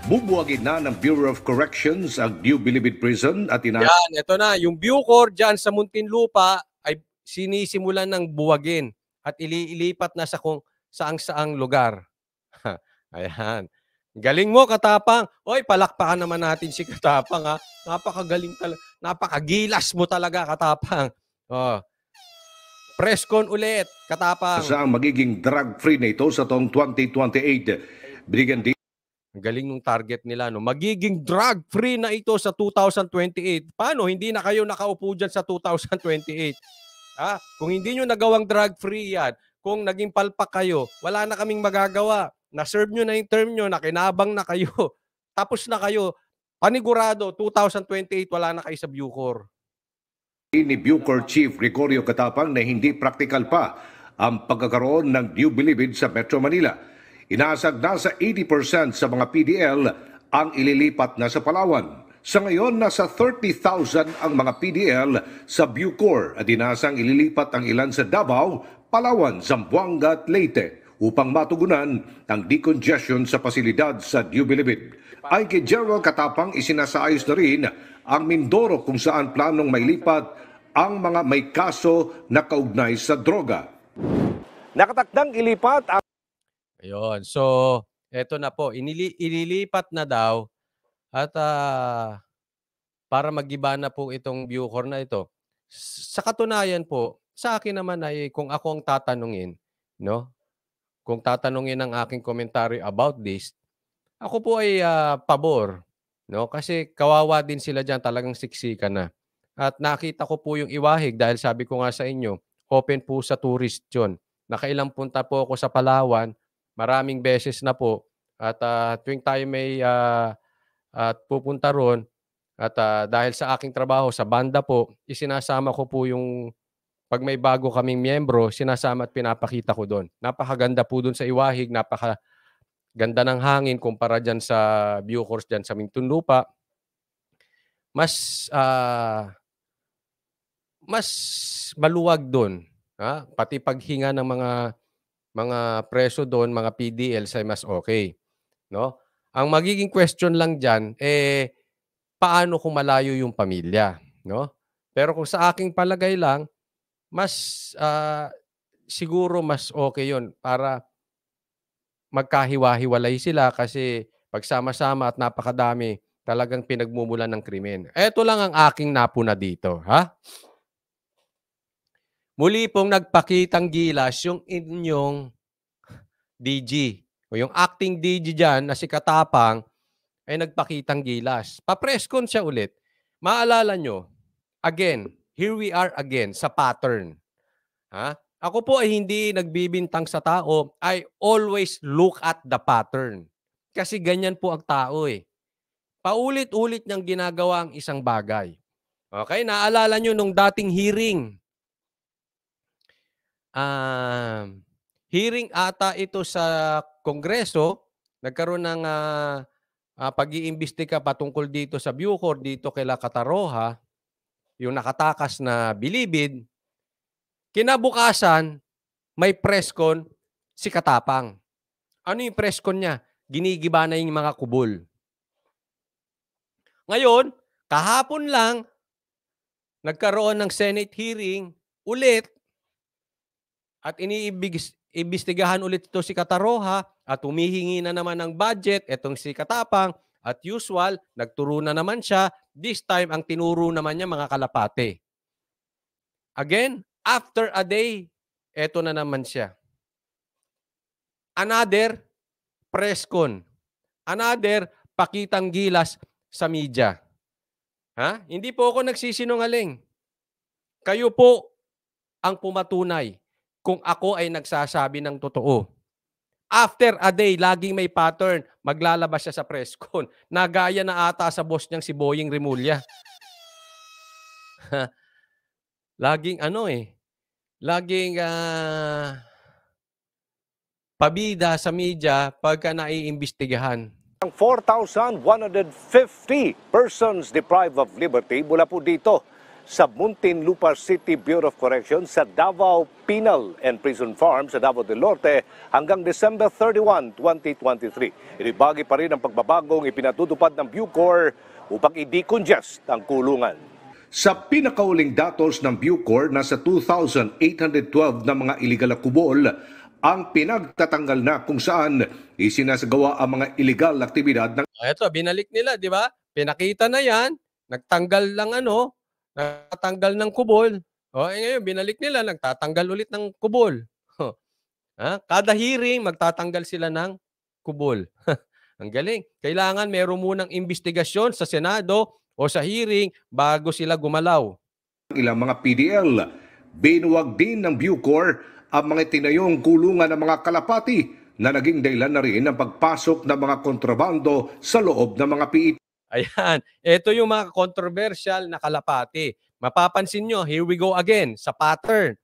Bubuwagin na ng Bureau of Corrections ang New Bilibid Prison at Yan, ito na. Yung Bucor dyan sa Muntinlupa ay sinisimulan ng buwagin at ilipat na sa kung saang-saang lugar. Ayan. Galing mo, Katapang. Oy, palakpakan naman natin si Katapang, ha. Napakagaling talaga. Napakagilas mo talaga, Katapang. Oh. Press con ulit, Katapang. Sa ang magiging drug-free na ito sa taong 2028. Binigyan din. Galing ng target nila, no? Magiging drug-free na ito sa 2028. Paano? Hindi na kayo nakaupo dyan sa 2028. Ha? Kung hindi nyo nagawang drug-free yan, kung naging palpak kayo, wala na kaming magagawa. Na-serve nyo na yung term nyo, nakinabang na kayo. Tapos na kayo. Panigurado, 2028, wala na kayo sa Bucor. Ni Bucor Chief Gregorio Katapang na hindi praktikal pa ang pagkakaroon ng New Bilibid sa Metro Manila. Inaasag na sa 80% sa mga PDL ang ililipat na sa Palawan. Sa ngayon, nasa 30,000 ang mga PDL sa Bucor at inasang ililipat ang ilan sa Davao, Palawan, Zamboanga at Leyte upang matugunan ang decongestion sa pasilidad sa New Bilibid. Ay kay General Katapang isinasaayos na rin ang Mindoro kung saan planong mailipat ang mga may kaso na kaugnay sa droga. Nakatakdang ilipat ang... Ayun. So, eto na po. Ililipat na daw at para mag-iba na po itong Bucor na ito. Sa katunayan po, sa akin naman ay kung ako ang tatanungin, no? Kung tatanungin ang aking commentary about this, ako po ay pabor, no? Kasi kawawa din sila diyan, talagang siksikan na. At nakita ko po yung Iwahig dahil sabi ko nga sa inyo, open po sa tourist 'yon. Nakailang punta po ako sa Palawan, maraming beses na po at tuwing tayo may at pupunta ron at dahil sa aking trabaho sa banda po, isinasama ko po yung pag may bago kaming miyembro, sinasama at pinapakita ko doon. Napakaganda po doon sa Iwahig, napakaganda ng hangin kumpara diyan sa Bucor diyan sa Muntinlupa. Mas maluwag doon, ha? Pati paghinga ng mga preso doon, mga PDLs ay mas okay, no? Ang magiging question lang diyan paano kung malayo yung pamilya, no? Pero kung sa aking palagay lang, mas siguro mas okay 'yon para magkahiwa-hiwalay sila kasi pagsama-sama at napakadami talagang pinagmumulan ng krimen. Eto lang ang aking napuna dito, ha? Muli pong nagpakitang gilas yung inyong DG o yung acting DG diyan na si Katapang ay nagpakitang gilas. Pa-presscon siya ulit. Maalala nyo, again, here we are again sa pattern. Ha? Ako po ay hindi nagbibintang sa tao. I always look at the pattern. Kasi ganyan po ang tao eh. Paulit-ulit niyang ginagawa ang isang bagay. Okay, naalala nyo nung dating hearing ata ito sa Kongreso, nagkaroon ng pag-iimbestiga patungkol dito sa Bucor, dito kay Kataroha, yung nakatakas na Bilibid. Kinabukasan, may presscon si Katapang. Ano yung presscon niya? Ginigiba na yung mga kubol. Ngayon, kahapon lang, nagkaroon ng Senate hearing ulit at iniimbestigahan ulit ito si Kataroha at humihingi na naman ng budget itong si Katapang at usual, nagturo na naman siya. This time, ang tinuro naman niya mga kalapate. Again, after a day, eto na naman siya. Another presscon. Another pakitang gilas sa media. Ha? Hindi po ako nagsisinungaling. Kayo po ang pumatunay kung ako ay nagsasabi ng totoo. After a day, laging may pattern. Maglalabas siya sa presscon. Nagaya na ata sa boss niyang si Boying Rimulya. Laging laging pabida sa media pagka naiimbestigahan. Ang 4,150 persons deprived of liberty mula po dito sa Muntinlupa City Bureau of Corrections sa Davao Penal and Prison Farm sa Davao del Norte hanggang December 31, 2023. Inibagi pa rin ang pagbabagong ipinatutupad ng Bucor upang i-decongest ang kulungan. Sa pinakauling datos ng Bucor, nasa 2,812 na mga iligal na kubol ang pinagtatanggal na kung saan isinasagawa ang mga iligal na aktibidad ng Ito, binalik nila, di ba? Pinakita na yan, nagtanggal lang nagtatanggal ng kubol. Ngayon, binalik nila, nagtatanggal ulit ng kubol. Kada hearing, magtatanggal sila ng kubol. Ang galing. Kailangan meron munang investigasyon sa Senado o sa hearing bago sila gumalaw. Ilang mga PDL, binuwag din ng Bucor ang mga tinayong kulungan ng mga kalapati na naging dahilan na rin ng pagpasok ng mga kontrabando sa loob ng mga PET. Ayan, ito yung mga controversial na kalapati. Mapapansin nyo, here we go again sa pattern.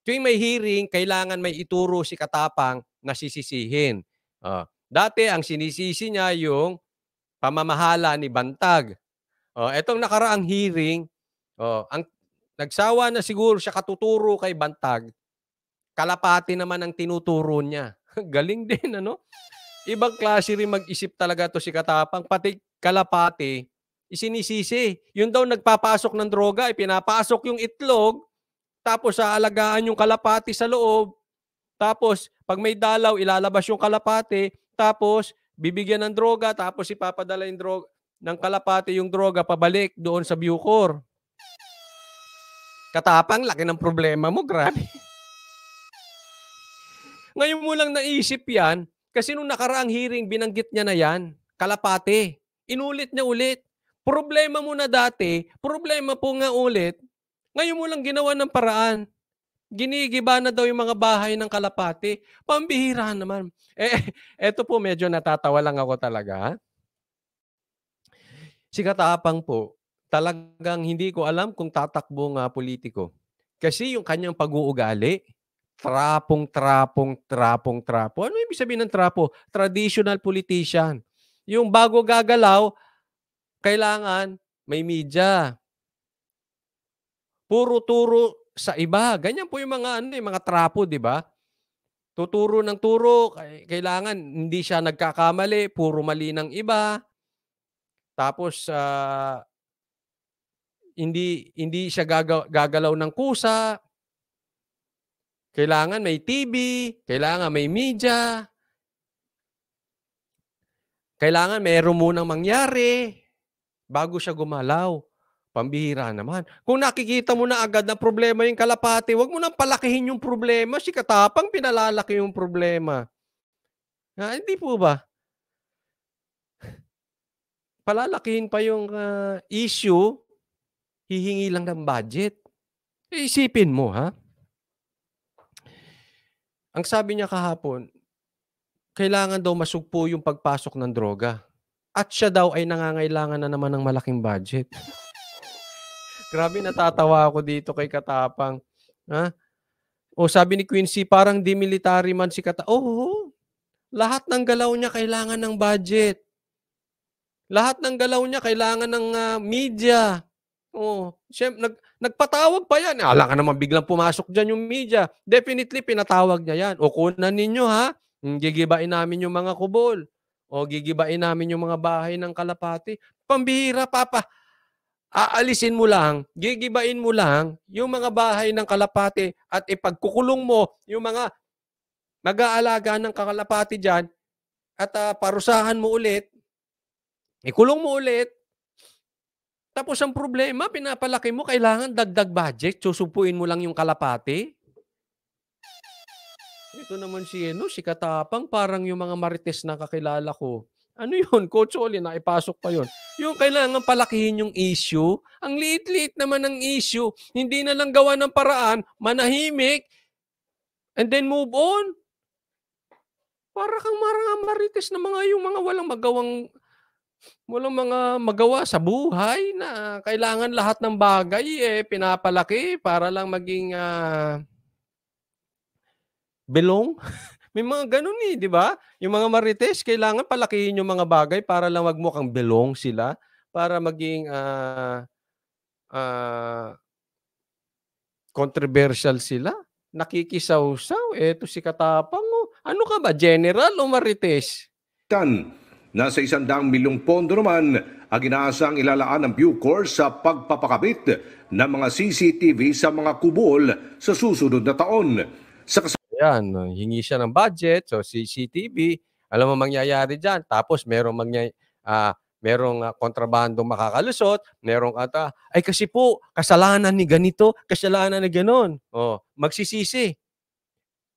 Tuwing may hearing, kailangan may ituro si Katapang na sisisihin. Dati, ang sinisisi niya yung pamamahala ni Bantag. Etong nakaraang hearing, ang nagsawa na siguro siya katuturo kay Bantag, kalapati naman ang tinuturo niya. Galing din, ano? Ibang klase rin mag-isip talaga to si Katapang, pati kalapati, isinisisi. Yun daw nagpapasok ng droga, pinapasok yung itlog, tapos aalagaan yung kalapati sa loob, tapos pag may dalaw, ilalabas yung kalapati, tapos bibigyan ng droga, tapos ipapadala yung droga ng kalapati yung droga pabalik doon sa Bucor. Katapang, laki ng problema mo, grabe. Ngayon mo lang naisip yan, kasi nung nakaraang hearing, binanggit niya na yan, kalapati. Inulit niya ulit. Problema mo na dati, problema po nga ulit, ngayon mo lang ginawa ng paraan. Ginigiba na daw yung mga bahay ng kalapati. Pambihira naman. Eto po, medyo natatawa lang ako talaga. Si Katapang po, talagang hindi ko alam kung tatakbo nga politiko. Kasi yung kanyang pag-uugali, trapo. Ano ibig sabihin ng trapo? Traditional politician. Yung bago gagalaw, kailangan may media. Puro turo sa iba. Ganyan po yung mga mga trapo, di ba? Tuturo ng turo, kailangan hindi siya nagkakamali, puro mali ng iba. Tapos hindi siya gagalaw ng kusa. Kailangan may TV, kailangan may media. Kailangan mayroon munang mangyari bago siya gumalaw. Pambihira naman. Kung nakikita mo na agad na problema yung kalapati, wag mo nang palakihin yung problema. Si Katapang pinalalaki yung problema. Hindi po ba? Palalakihin pa yung issue, hihingi lang ng budget. Isipin mo, ha? Ang sabi niya kahapon, kailangan daw masugpo yung pagpasok ng droga. At siya daw ay nangangailangan na naman ng malaking budget. Grabe, natatawa ako dito kay Katapang. Sabi ni Quincy, parang demilitary man si Katapang. Lahat ng galaw niya kailangan ng budget. Lahat ng galaw niya kailangan ng media. Siyempre, nagpatawag pa yan. Ala ka naman biglang pumasok dyan yung media. Definitely, pinatawag niya yan. Kunan ninyo, ha? Gigibain namin yung mga kubol. Gigibain namin yung mga bahay ng kalapati. Pambihira, Papa. Aalisin mo lang, gigibain mo lang yung mga bahay ng kalapati at ipagkukulong mo yung mga nag-aalaga ng kalapati dyan at parusahan mo ulit, ikulong mo ulit. Tapos ang problema, pinapalaki mo, kailangan dagdag budget, susupuin mo lang yung kalapati. Ito naman si Katapang, parang yung mga marites na kakilala ko. Ano yun? Coach Oli, naipasok pa yun. Yung kailangan palakihin yung issue. Ang liit-liit naman ng issue. Hindi na lang gawa ng paraan, manahimik, and then move on. Para kang marang marites na yung mga walang mga magawa sa buhay na kailangan lahat ng bagay pinapalaki para lang maging belong. May mga ganun di ba? Yung mga marites, kailangan palakihin yung mga bagay para lang magmukhang belong sila, para maging ah, controversial sila, nakikisawsaw, eto si Katapang, oh. Ano ka ba, general o marites? Nasa 100 milyong pondo naman ang inaasang ilalaan ng Bucor sa pagpapakabit ng mga CCTV sa mga kubol sa susunod na taon. Sa Ayan, hingi siya ng budget, so CCTV, alam mo mangyayari diyan, tapos merong kontrabandong makakalusot, merong ay kasi po kasalanan ni ganito, kasalanan ni gano'n. Oh, magsisisi.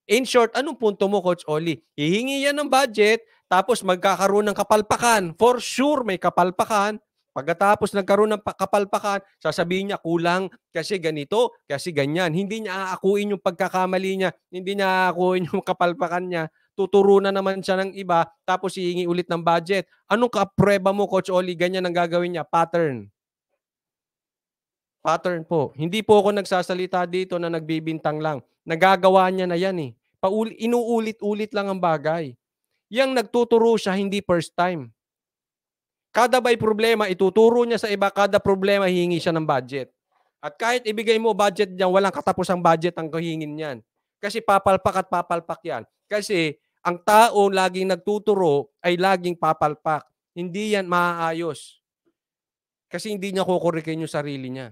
In short, anong punto mo, Coach Oli? Hihingi yan ng budget, tapos magkakaroon ng kapalpakan. For sure, may kapalpakan. Pagkatapos nagkaroon ng kapalpakan, sasabihin niya kulang kasi ganito, kasi ganyan. Hindi niya aakuin yung pagkakamali niya. Hindi niya aakuin yung kapalpakan niya. Tuturo na naman siya ng iba, tapos hihingi ulit ng budget. Anong kaprueba mo, Coach Oli? Ganyan ang gagawin niya. Pattern. Pattern po. Hindi po ako nagsasalita dito na nagbibintang lang. Nagagawa niya na yan eh. Inuulit-ulit lang ang bagay. Yang nagtuturo siya, hindi first time. Kada may problema, ituturo niya sa iba. Kada problema, hihingi siya ng budget. At kahit ibigay mo budget niyan, walang katapusang budget ang hihingin niyan. Kasi papalpak at papalpak yan. Kasi ang tao laging nagtuturo ay laging papalpak. Hindi yan maaayos. Kasi hindi niya kukurikin yung sarili niya.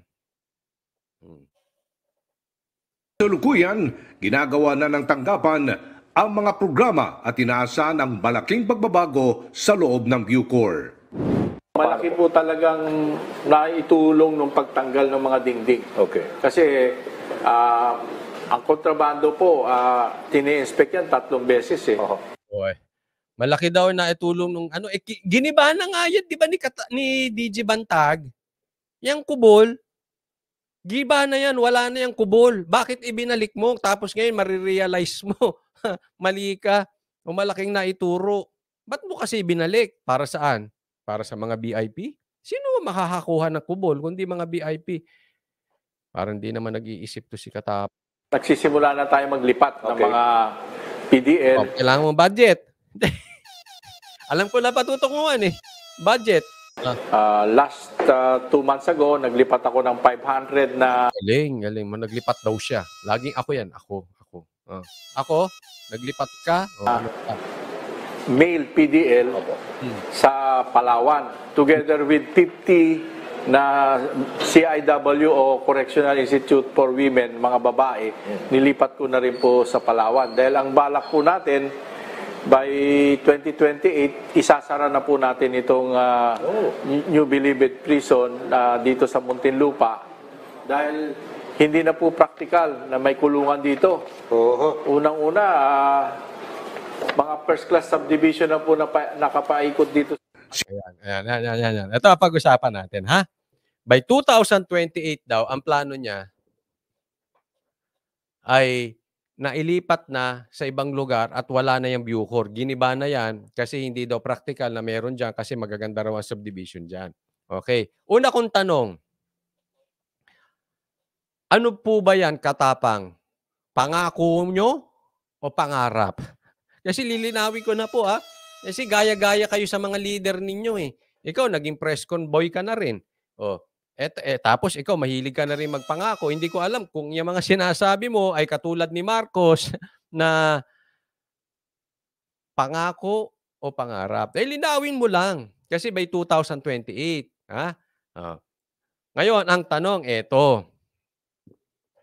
tulukuyan, ginagawa na ng tanggapan ang mga programa at inaasahan ang malaking pagbabago sa loob ng Bucor. Malaki po talagang naitulong ng pagtanggal ng mga dingding. Okay. Kasi ang kontrabando po, tini-inspect yan 3 beses eh. Boy. Malaki daw na itulong nung ano, giniba na nga yan, di ba ni DJ Bantag? Yang kubol, giba na yan, wala na yung kubol. Bakit ibinalik mo? Tapos ngayon, marirealize mo, mali ka, o malaking naituro. Ba't mo kasi ibinalik? Para saan? Para sa mga VIP? Sino makakakuha ng kubol kundi mga VIP? Parang di naman nag-iisip to si Katap. Nagsisimula na tayo maglipat ng mga PDL. Oh, kailangan mo budget. Alam ko na patutunguhan eh. Budget. Last 2 months ago, naglipat ako ng 500 na Galing. Naglipat daw siya. Laging ako yan. Ako. Ako? Naglipat ka? Ano ka? male PDL sa Palawan. Together with 50 na CIW o Correctional Institute for Women, mga babae, nilipat ko na rin po sa Palawan. Dahil ang balak po natin, by 2028, isasara na po natin itong New Bilibid Prison dito sa Muntinlupa. Dahil hindi na po practical na may kulungan dito. Unang-una, mga first class subdivision na po nakapaikot dito. Ayan. Ito ang pag-usapan natin, ha? By 2028 daw, ang plano niya ay nailipat na sa ibang lugar at wala na yung Bucor. Giniba na yan kasi hindi daw practical na meron dyan kasi magaganda raw ang subdivision dyan. Okay. Una kong tanong, ano po ba yan, Katapang? Pangako nyo o pangarap? Kasi lilinawin ko na po, ha? Kasi gaya-gaya kayo sa mga leader ninyo eh. Ikaw, naging press convoy ka na rin. Tapos ikaw, mahilig ka na rin magpangako. Hindi ko alam kung yung mga sinasabi mo ay katulad ni Marcos na pangako o pangarap. Linawin mo lang. Kasi by 2028. Ha? Ngayon, ang tanong, eto.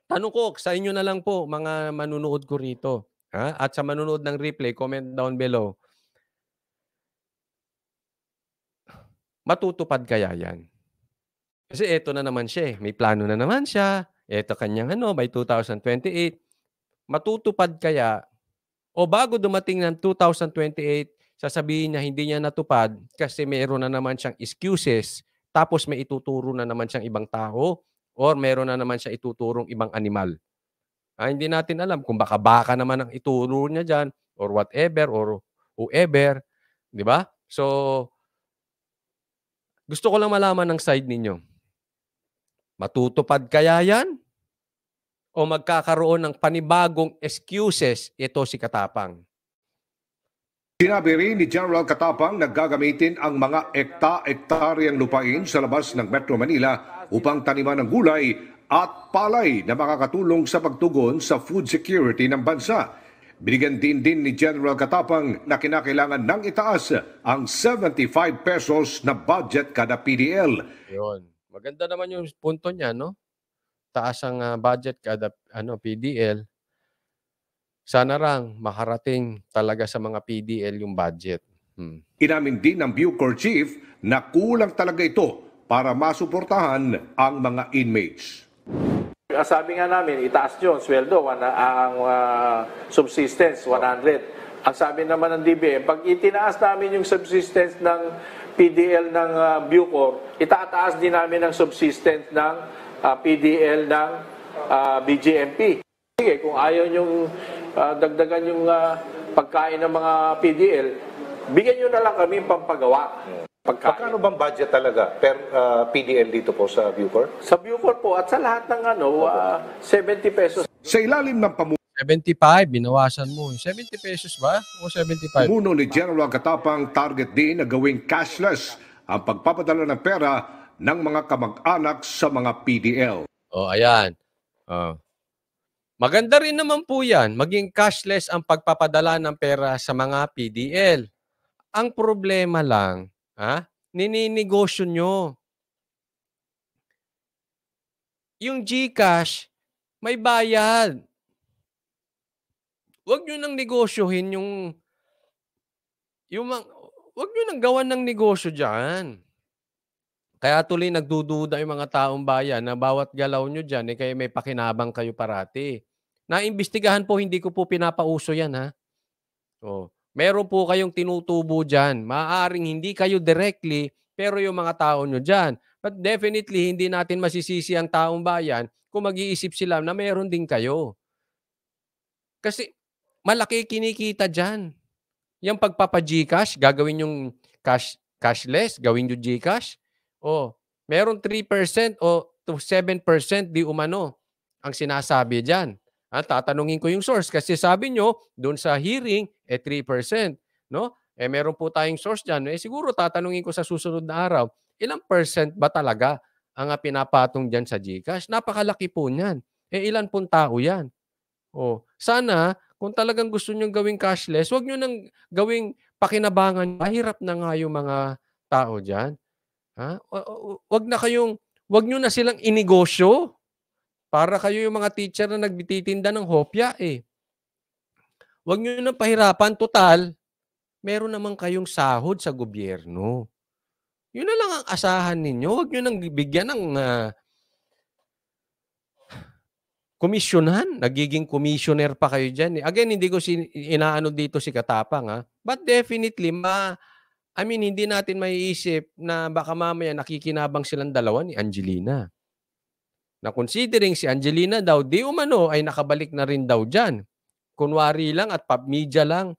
Tanong ko sa inyo na lang po, mga manunood ko rito. Ha? At sa manunood ng replay, comment down below. Matutupad kaya yan? Kasi eto na naman siya eh. May plano na naman siya. Eto kanyang by 2028. Matutupad kaya? O bago dumating ng 2028, sasabihin niya hindi niya natupad kasi mayroon na naman siyang excuses, tapos may ituturo na naman siyang ibang tao or mayroon na naman siya ituturong ibang animal. Hindi natin alam kung baka naman ang ituro niya dyan or whatever or whoever. Di ba? So, gusto ko lang malaman ng side ninyo. Matutupad kaya yan? O magkakaroon ng panibagong excuses ito si Katapang? Sinabi rin ni General Katapang na gagamitin ang mga ekta-ektaryang lupain sa labas ng Metro Manila upang taniman ng gulay at palay na makakatulong sa pagtugon sa food security ng bansa. Binigyan din ni General Katapang na kinakailangan nang itaas ang 75 pesos na budget kada PDL. Yun. Maganda naman yung punto niya, no? Taas ang budget kada PDL. Sana rang makarating talaga sa mga PDL yung budget. Inamin din ng Bucor Chief na kulang talaga ito para masuportahan ang mga inmates. Sabi nga namin, itaas yun, sweldo, ang subsistence, 100. Ang sabi naman ng DBM, pag itinaas namin yung subsistence ng PDL ng Bucor, itataas din namin ang subsistence ng PDL ng BGMP. Sige, kung ayaw nyong dagdagan yung pagkain ng mga PDL, bigyan nyo na lang kami pampagawa. Magkano bang budget talaga per PDL dito po sa Bucor? Sa Bucor po at sa lahat ng 70 pesos. Sa ilalim ng 75, binawasan mo. 70 pesos ba? O 75? pamuno ni General Katapang, target din na gawing cashless ang pagpapadala ng pera ng mga kamag-anak sa mga PDL. Ayan. Maganda rin naman po yan, maging cashless ang pagpapadala ng pera sa mga PDL. Ang problema lang, nininegosyo nyo. Yung GCash, may bayad. Huwag nyo nang negosyohin huwag nyo nang gawan ng negosyo dyan. Kaya tuloy nagdududa yung mga taong bayan na bawat galaw nyo dyan, kaya may pakinabang kayo parati. Naimbestigahan po, hindi ko po pinapauso yan, ha? Meron po kayong tinutubo dyan. Maaaring hindi kayo directly, pero yung mga tao nyo dyan. But definitely, hindi natin masisisi ang taong bayan kung mag-iisip sila na meron din kayo. Kasi malaki kinikita dyan. Yung pagpapa-GCash, gagawin yung cashless, gawin yung GCash. Meron 3% o to 7% di umano ang sinasabi dyan. Tatanungin ko yung source kasi sabi nyo, doon sa hearing, 3%. No? Meron po tayong source dyan. Siguro tatanungin ko sa susunod na araw, ilang percent ba talaga ang pinapatong dyan sa GCash? Napakalaki po niyan. Ilan pong tao yan? Sana, kung talagang gusto nyo gawing cashless, huwag nyo nang gawing pakinabangan. Mahirap na nga yung mga tao dyan. Huwag nyo na silang inegosyo. Para kayo yung mga teacher na nagtitinda ng hopya Huwag nyo nang pahirapan. Total, meron naman kayong sahod sa gobyerno. Yun na lang ang asahan ninyo. Huwag nyo nang bigyan ng komisyonan. Nagiging commissioner pa kayo dyan. Again, hindi ko inaano dito si Katapang. But definitely, hindi natin maiisip na baka mamaya nakikinabang silang dalawa ni Angelina. Na considering si Angelina daw, di umano ay nakabalik na rin daw dyan. Kunwari lang at media lang.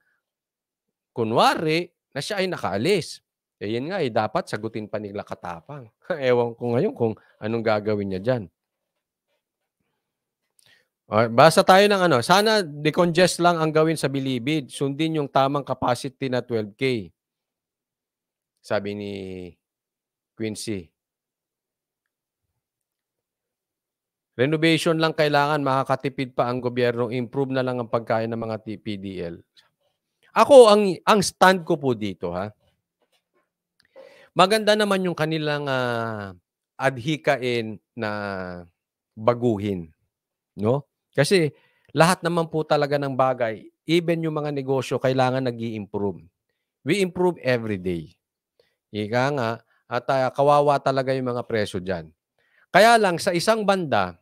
Kunwari na siya ay nakaalis. Yan nga, dapat sagutin pa nila Katapang. Ewan ko ngayon kung anong gagawin niya dyan. Basa tayo ng sana decongest lang ang gawin sa Bilibid. Sundin yung tamang capacity na 12K. Sabi ni Quincy. Renovation lang kailangan, makakatipid pa ang gobyerno, improve na lang ang pagkain ng mga PDL. Ako, ang stand ko po dito, maganda naman yung kanilang adhikain na baguhin. No? Kasi lahat naman po talaga ng bagay, even yung mga negosyo, kailangan nag-i-improve. We improve every day. Ika nga, at kawawa talaga yung mga presyo dyan. Kaya lang, sa isang banda,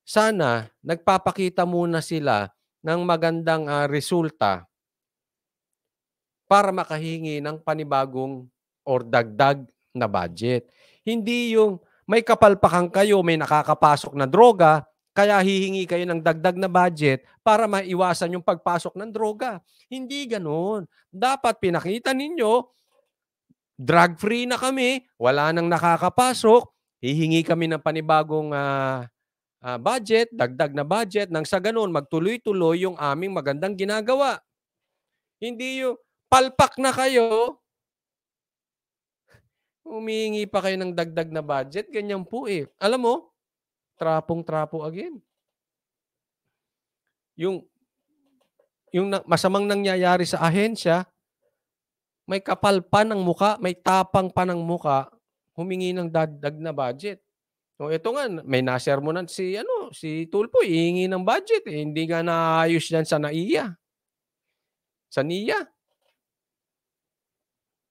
sana nagpapakita muna sila ng magandang resulta para makahingi ng panibagong or dagdag na budget. Hindi yung may kapalpakan kayo, may nakakapasok na droga, kaya hihingi kayo ng dagdag na budget para maiwasan yung pagpasok ng droga. Hindi ganoon. Dapat pinakita ninyo, drug-free na kami, wala nang nakakapasok, hihingi kami ng panibagong budget, dagdag na budget, nang sa ganun, magtuloy-tuloy yung aming magandang ginagawa. Hindi yung palpak na kayo, Humihingi pa kayo ng dagdag na budget, ganyan po eh. Alam mo, trapong-trapo again. Yung masamang nangyayari sa ahensya, may kapal pa ng muka, may tapang pa ng muka, humingi ng dagdag na budget. O ito nga, may nasermonan si Tulfo, hihingi ng budget eh. Hindi nga naayos yan sa NAIA. Sa NIA.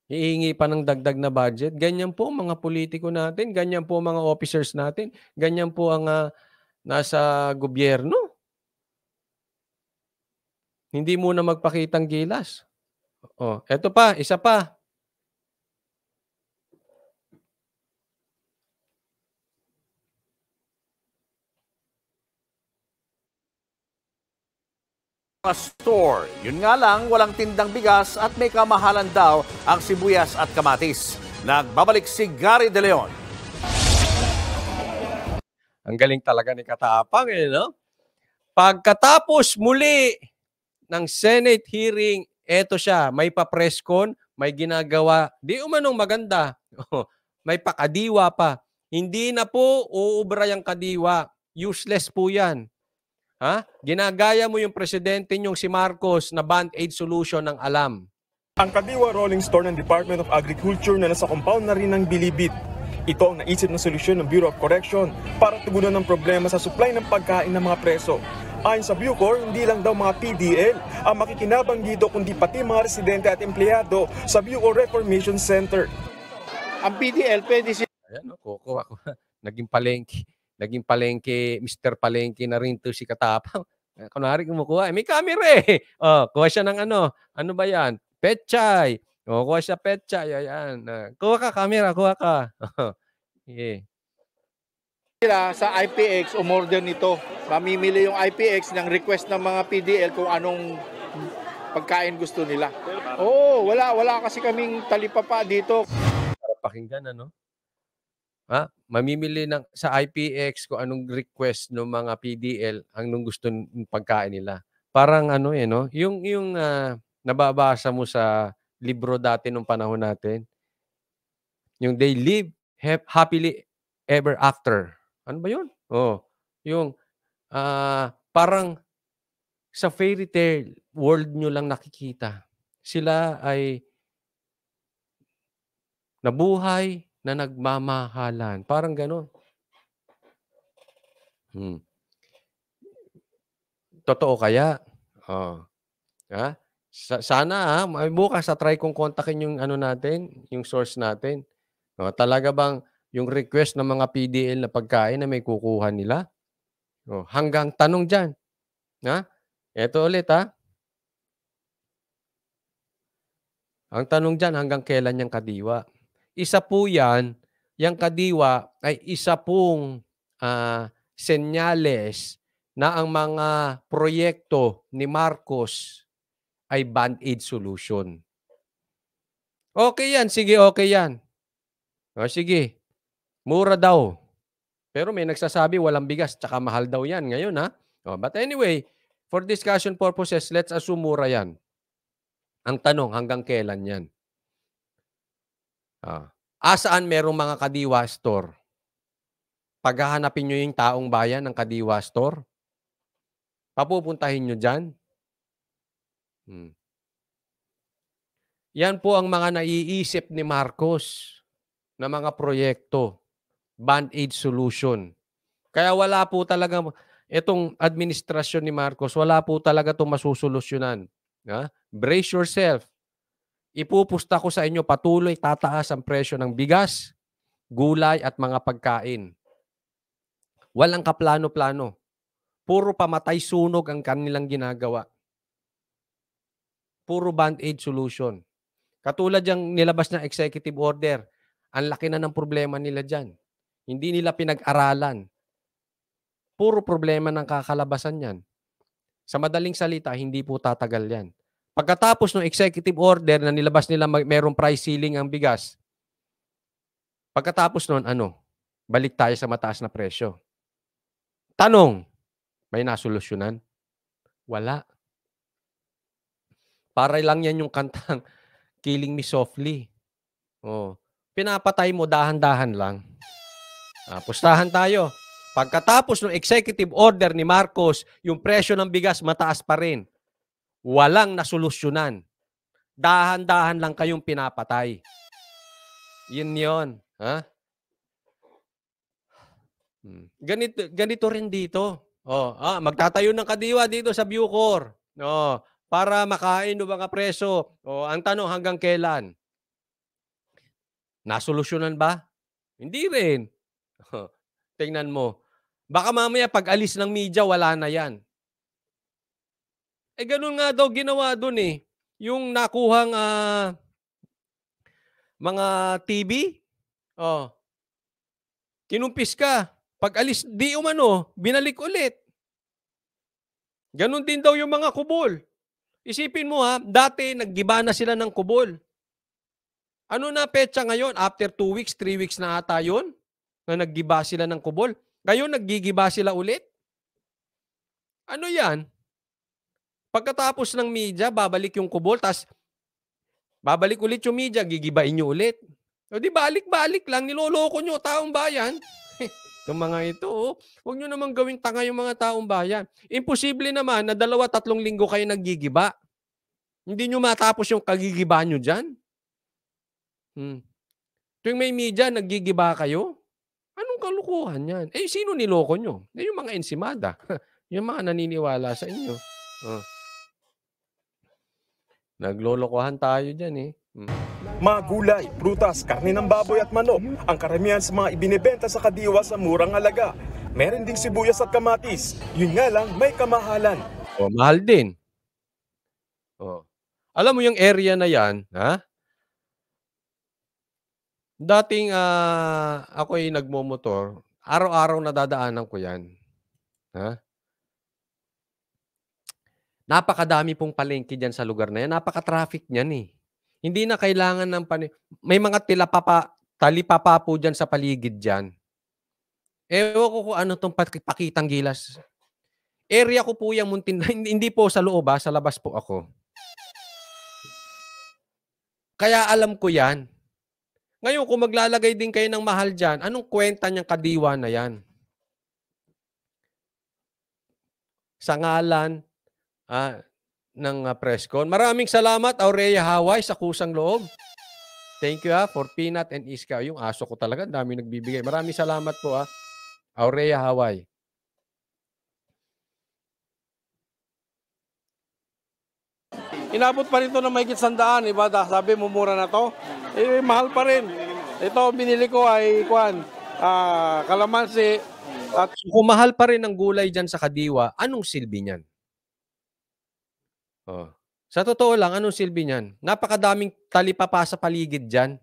Hihingi pa ng dagdag na budget. Ganyan po ang mga politiko natin, ganyan po ang mga officers natin, ganyan po ang nasa gobyerno. Hindi muna magpakitang gilas. Oh, eto pa, isa pa. Mga store. Yun nga lang, walang tindang bigas at may kamahalan daw ang sibuyas at kamatis. Nagbabalik si Gary De Leon. Ang galing talaga ni Katapang no? Pagkatapos muli ng Senate hearing, eto siya, may pa-presscon, may ginagawa, di umanong maganda. May pakadiwa pa. Hindi na po uubra yung kadiwa. Useless po yan. Ha? Ginagaya mo yung presidente nyong si Marcos na band-aid solution ng alam. Ang kadiwa rolling store ng Department of Agriculture na nasa compound na rin ng Bilibid. Ito ang naisip na solusyon ng Bureau of Correction para tugunan ng problema sa supply ng pagkain ng mga preso. Ayon sa Bucor, hindi lang daw mga PDL ang makikinabang dito kundi pati mga residente at empleyado sa Bucor Reformation Center. Ang PDL pwede Ayan, kukuha ko. Naging palengke, Mr. Palengke na rin to si Katapang. Kunwari kumukuha. May camera eh. Oh, kuha siya ng ano ba yan? Petchay. Oh, kuha siya petchay. Ayan. Kuha ka, camera. Kuha ka. Yeah. sila sa IPX umorder nito. Mamimili yung IPX ng request ng mga PDL kung anong pagkain gusto nila. Oo, wala kasi kaming talipapa dito. Para pakinggan, mamimili sa IPX kung anong request ng mga PDL ang nung gusto ng pagkain nila. Parang yung nababasa mo sa libro dati nung panahon natin. Yung they live happily ever after. Ano ba yun? Oh, yung parang sa fairy tale world nyo lang nakikita. Sila ay nabuhay na nagmamahalan. Parang gano'n. Totoo kaya? Oh. Ha? Sana bukas try kong kontakin yung natin, yung source natin. Talaga bang yung request ng mga PDL na pagkain na may kukuha nila? Hanggang tanong diyan. Ha? Ito ulit Ang tanong diyan hanggang kailan yung kadiwa? Isa po yan, yung kadiwa ay isa pong senyales na ang mga proyekto ni Marcos ay band-aid solution. Okay yan, sige, okay yan. Sige, mura daw. Pero may nagsasabi walang bigas, tsaka mahal daw yan ngayon But anyway, for discussion purposes, let's assume mura yan. Ang tanong, hanggang kailan yan? Asaan merong mga kadiwa store? Paghahanapin nyo yung taong bayan ng kadiwa store? Papupuntahin nyo dyan? Yan po ang mga naiisip ni Marcos na mga proyekto. Band-aid solution. Kaya wala po talaga, itong administrasyon ni Marcos, wala po talaga itong masusolusyonan. Brace yourself. Ipupusta ko sa inyo, patuloy tataas ang presyo ng bigas, gulay at mga pagkain. Walang kaplano-plano. Puro pamatay sunog ang kanilang ginagawa. Puro band-aid solution. Katulad yung nilabas na executive order, ang laki na ng problema nila dyan. Hindi nila pinag-aralan. Puro problema ng kakalabasan yan. Sa madaling salita, hindi po tatagal yan. Pagkatapos ng executive order na nilabas nila mayroong price ceiling ang bigas, pagkatapos nun, balik tayo sa mataas na presyo. Tanong, may nasolusyonan? Wala. Para lang yan yung kantang Killing Me Softly. pinapatay mo dahan-dahan lang. Pustahan tayo. Pagkatapos ng executive order ni Marcos, yung presyo ng bigas mataas pa rin. Walang nasolusyonan. Dahan-dahan lang kayong pinapatay. Yun yun. Ha? Ganito rin dito. Magtatayo ng kadiwa dito sa Bucor. Para makain ng mga preso. Ang tanong, hanggang kailan? Nasolusyonan ba? Hindi rin. Tingnan mo. Baka mamaya pag alis ng media, wala na yan. Ganun nga daw ginawa dun eh. Yung nakuhang mga TV, kinumpis ka. Pag alis, di umano, binalik ulit. Ganun din daw yung mga kubol. Isipin mo dati naggiba na sila ng kubol. Ano na petsa ngayon? After 2 weeks, 3 weeks na ata yun, na naggiba sila ng kubol. Ngayon, naggigiba sila ulit. Ano yan? Pagkatapos ng media, babalik yung kubol, tas babalik ulit yung media, gigibain nyo ulit. Di balik-balik lang, niloloko nyo taong bayan. Itong mga ito, huwag nyo naman gawing tanga yung mga taong bayan. Imposible naman na 2-3 linggo kayo naggigiba. Hindi nyo matapos yung kagigiba nyo dyan. Tuwing may media, naggigiba kayo? Anong kalukuhan yan? Sino niloko nyo? Yung mga ensimada. Yung mga naniniwala sa inyo. Naglolokohan tayo dyan eh. Mga gulay, prutas, karne ng baboy at manok, ang karamihan sa mga ibinebenta sa kadiwa sa murang halaga. Meron ding sibuyas at kamatis. Yun nga lang, may kamahalan. Mahal din. Alam mo yung area na yan, dating ako'y nagmomotor, araw-araw nadadaanan ko yan. Napakadami pong palengke dyan sa lugar na yan. Napaka-traffic niyan eh. Hindi na kailangan ng may mga talipapa po dyan sa paligid dyan. Ewan ko kung ano itong pakitang gilas. Area ko po yung Muntinlupa. Hindi po sa loob sa labas po ako. Kaya alam ko yan. Ngayon, kung maglalagay din kayo ng mahal dyan, anong kwenta niyang kadiwa na yan? Sa ngalan ng Prescon. Maraming salamat, Aurea Haway, sa kusang loob. Thank you for peanut and iska. Yung aso ko talaga, dami nagbibigay. Maraming salamat po Aurea Haway. Inabot pa rin ito ng mahigit 100, iba? Sabi mo, mura na to. Mahal pa rin. Ito, binili ko ay, kalamansi. At kung mahal pa rin ang gulay dyan sa kadiwa, anong silbi niyan? Sa totoo lang, anong silbi niyan? Napakadaming talipapa sa paligid dyan.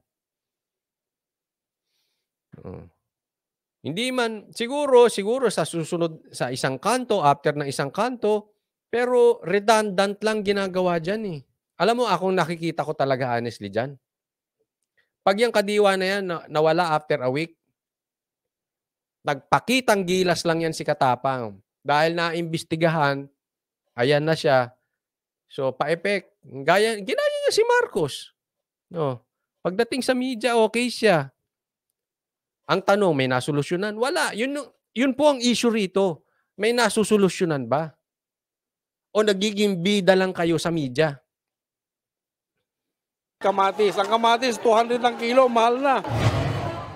Hindi man, siguro sa susunod, sa isang kanto, after ng isang kanto, pero redundant lang ginagawa dyan eh. Alam mo, akong nakikita ko talaga honestly dyan. Pag yung kadiwa na yan, nawala after a week, nagpakitang gilas lang yan si Katapang. Dahil naimbestigahan, ayan na siya. So, pa-effect. Ginaya niya si Marcos. Pagdating sa media, okay siya. Ang tanong, may nasolusyonan? Wala. Yun po ang issue rito. May nasusolusyonan ba? O nagiging bida lang kayo sa media? kamatis. Ang kamatis, 200 lang kilo, mahal na.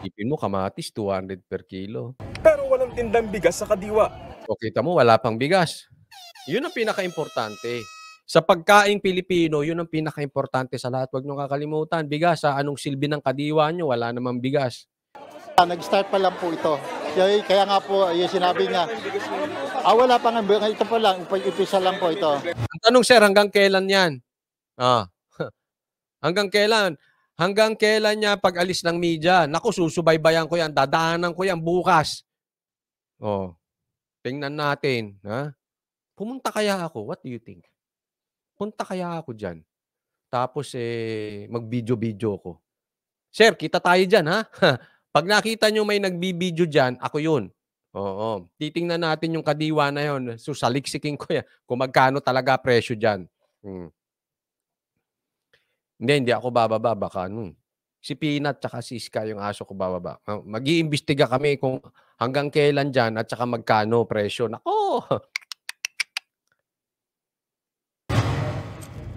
Ipin mo, kamatis, 200 per kilo. Pero walang tindang bigas sa kadiwa. O kita mo, wala pang bigas. Yun ang pinaka-importante. Sa pagkaing Pilipino, yun ang pinaka-importante sa lahat. Huwag nyo kakalimutan. Bigas, anong silbi ng kadiwa nyo? Wala namang bigas. Nag-start pa lang po ito. Kaya nga po, yung sinabi niya, wala pa nga, ito pa lang, ipisa lang po ito. Ang tanong, sir, hanggang kailan yan? Hanggang kailan? Hanggang kailan niya pag alis ng media? Naku, susubaybayan ko yan, dadaanan ko yan bukas. Tingnan natin. Pumunta kaya ako? What do you think? Punta kaya ako dyan? Tapos, mag-video-video ko. Sir, kita tayo dyan, ha? Pag nakita nyo may nagbibideo dyan, ako yun. Titingnan natin yung kadiwa na yun. So, saliksikin ko yan. Kung magkano talaga presyo dyan. Hindi ako bababa. Baka Si Peanut tsaka si Iska, yung aso ko bababa. Mag-iimbestiga kami kung hanggang kailan dyan at saka magkano presyo. Nako!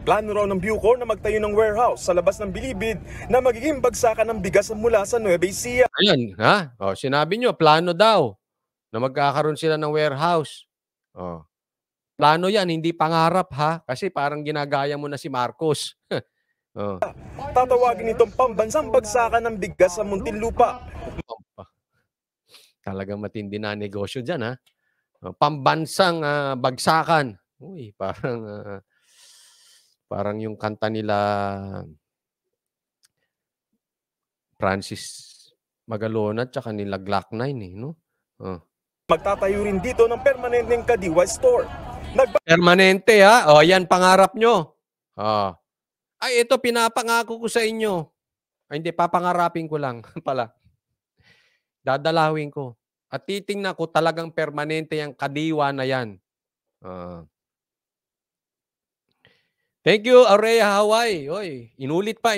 Plano raw ng Bucor na magtayo ng warehouse sa labas ng Bilibid na magiging bagsakan ng bigas mula sa Nueva Ecija. Ayan, ha? O, sinabi nyo, plano daw na magkakaroon sila ng warehouse. O. Plano yan, hindi pangarap ha. Kasi parang ginagaya mo na si Marcos. O. Tatawagin itong pambansang bagsakan ng bigas sa Muntinlupa. Talagang matindi na negosyo dyan ha. O, pambansang bagsakan. Uy, parang yung kanta nila Francis Magalona at saka nila Glock 9 eh, no? Oh. Magtatayo rin dito ng permanenteng Kadiwa store. Permanente ha? O, yan pangarap nyo. Oh. Ay, ito pinapangako ko sa inyo. Ay, hindi, papangarapin ko lang pala. Dadalawin ko. At titingnan ko talagang permanente yung Kadiwa na yan. Thank you, Aurea Hawaii. Oy, inulit pa.